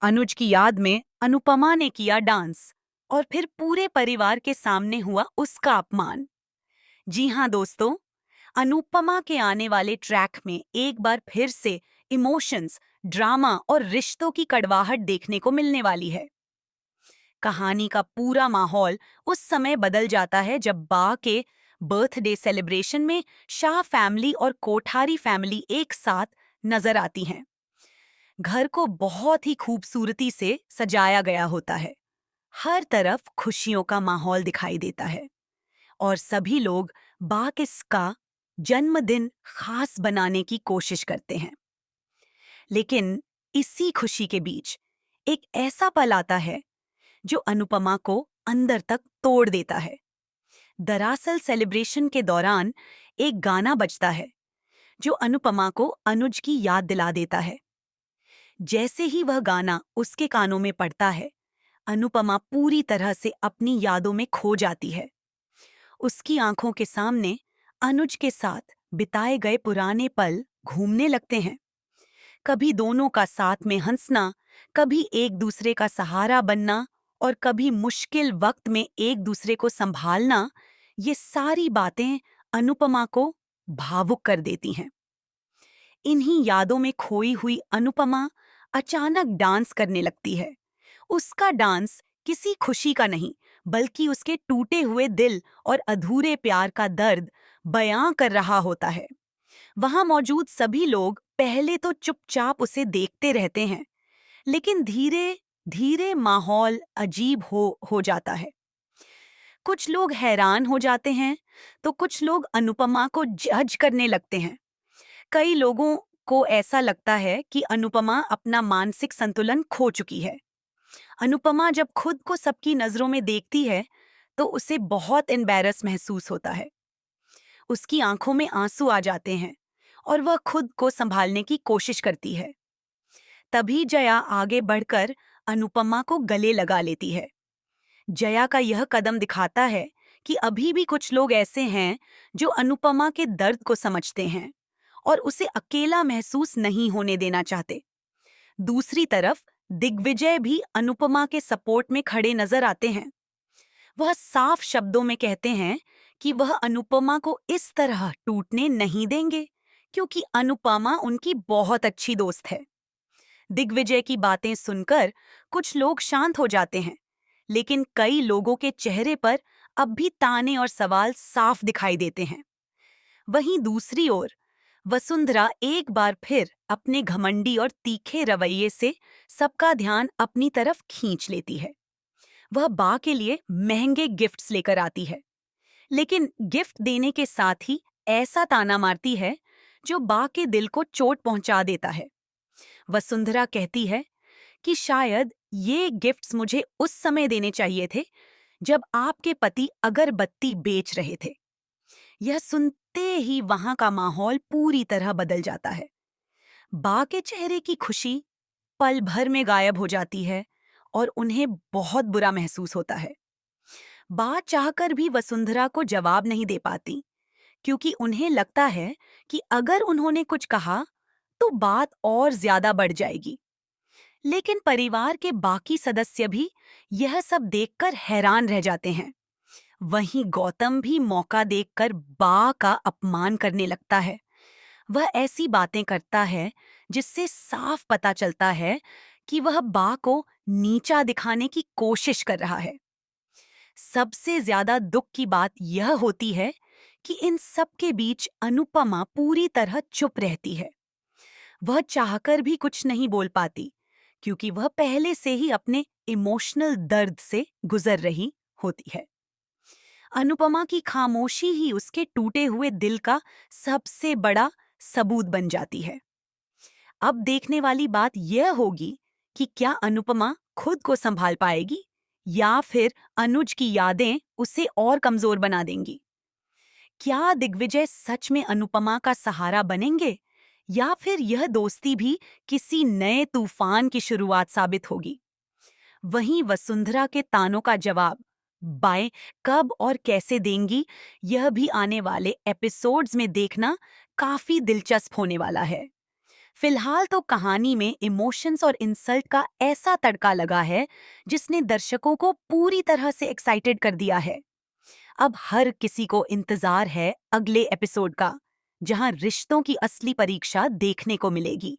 अनुज की याद में अनुपमा ने किया डांस और फिर पूरे परिवार के सामने हुआ उसका अपमान। जी हाँ दोस्तों, अनुपमा के आने वाले ट्रैक में एक बार फिर से इमोशंस, ड्रामा और रिश्तों की कड़वाहट देखने को मिलने वाली है। कहानी का पूरा माहौल उस समय बदल जाता है जब बा के बर्थडे सेलिब्रेशन में शाह फैमिली और कोठारी फैमिली एक साथ नजर आती हैं। घर को बहुत ही खूबसूरती से सजाया गया होता है। हर तरफ खुशियों का माहौल दिखाई देता है और सभी लोग बाकिस का जन्मदिन खास बनाने की कोशिश करते हैं। लेकिन इसी खुशी के बीच एक ऐसा पल आता है जो अनुपमा को अंदर तक तोड़ देता है। दरअसल सेलिब्रेशन के दौरान एक गाना बजता है जो अनुपमा को अनुज की याद दिला देता है। जैसे ही वह गाना उसके कानों में पड़ता है, अनुपमा पूरी तरह से अपनी यादों में खो जाती है। उसकी आंखों के सामने अनुज के साथ बिताए गए पुराने पल घूमने लगते हैं। कभी दोनों का साथ में हंसना, कभी एक दूसरे का सहारा बनना और कभी मुश्किल वक्त में एक दूसरे को संभालना, ये सारी बातें अनुपमा को भावुक कर देती हैं। इन्हीं यादों में खोई हुई अनुपमा अचानक डांस करने लगती है। उसका डांस किसी खुशी का नहीं, बल्कि उसके टूटे हुए दिल और अधूरे प्यार का दर्द बयां कर रहा होता है। वहां मौजूद सभी लोग पहले तो चुपचाप उसे देखते रहते हैं, लेकिन धीरे धीरे माहौल अजीब हो जाता है। कुछ लोग हैरान हो जाते हैं, तो कुछ लोग अनुपमा को जज करने लगते हैं। कई लोगों को ऐसा लगता है कि अनुपमा अपना मानसिक संतुलन खो चुकी है। अनुपमा जब खुद को सबकी नजरों में देखती है, तो उसे बहुत एम्बैरस महसूस होता है। उसकी आंखों में आंसू आ जाते हैं और वह खुद को संभालने की कोशिश करती है। तभी जया आगे बढ़कर अनुपमा को गले लगा लेती है। जया का यह कदम दिखाता है कि अभी भी कुछ लोग ऐसे हैं जो अनुपमा के दर्द को समझते हैं और उसे अकेला महसूस नहीं होने देना चाहते। दूसरी तरफ दिग्विजय भी अनुपमा के सपोर्ट में खड़े नजर आते हैं। वह साफ शब्दों में कहते हैं कि वह अनुपमा को इस तरह टूटने नहीं देंगे, क्योंकि अनुपमा उनकी बहुत अच्छी दोस्त है। दिग्विजय की बातें सुनकर कुछ लोग शांत हो जाते हैं, लेकिन कई लोगों के चेहरे पर अब भी ताने और सवाल साफ दिखाई देते हैं। वहीं दूसरी ओर वसुंधरा एक बार फिर अपने घमंडी और तीखे रवैये से सबका ध्यान अपनी तरफ खींच लेती है। वह बा के लिए महंगे गिफ्ट्स लेकर आती है, लेकिन गिफ्ट देने के साथ ही ऐसा ताना मारती है जो बा के दिल को चोट पहुंचा देता है। वसुंधरा कहती है कि शायद ये गिफ्ट्स मुझे उस समय देने चाहिए थे जब आपके पति अगरबत्ती बेच रहे थे। यह सुनते ही वहां का माहौल पूरी तरह बदल जाता है। बा के चेहरे की खुशी पल भर में गायब हो जाती है और उन्हें बहुत बुरा महसूस होता है। बा चाहकर भी वसुंधरा को जवाब नहीं दे पाती, क्योंकि उन्हें लगता है कि अगर उन्होंने कुछ कहा तो बात और ज्यादा बढ़ जाएगी। लेकिन परिवार के बाकी सदस्य भी यह सब देखकर हैरान रह जाते हैं। वहीं गौतम भी मौका देखकर बा का अपमान करने लगता है। वह ऐसी बातें करता है जिससे साफ पता चलता है कि वह बा को नीचा दिखाने की कोशिश कर रहा है। सबसे ज्यादा दुख की बात यह होती है कि इन सब के बीच अनुपमा पूरी तरह चुप रहती है। वह चाहकर भी कुछ नहीं बोल पाती, क्योंकि वह पहले से ही अपने इमोशनल दर्द से गुजर रही होती है। अनुपमा की खामोशी ही उसके टूटे हुए दिल का सबसे बड़ा सबूत बन जाती है। अब देखने वाली बात यह होगी कि क्या अनुपमा खुद को संभाल पाएगी या फिर अनुज की यादें उसे और कमजोर बना देंगी। क्या दिग्विजय सच में अनुपमा का सहारा बनेंगे या फिर यह दोस्ती भी किसी नए तूफान की शुरुआत साबित होगी। वहीं वसुंधरा के तानों का जवाब बाएं कब और कैसे देंगी, यह भी आने वाले एपिसोड्स में देखना काफी दिलचस्प होने वाला है। फिलहाल तो कहानी में इमोशंस और इंसल्ट का ऐसा तड़का लगा है जिसने दर्शकों को पूरी तरह से एक्साइटेड कर दिया है। अब हर किसी को इंतजार है अगले एपिसोड का, जहां रिश्तों की असली परीक्षा देखने को मिलेगी।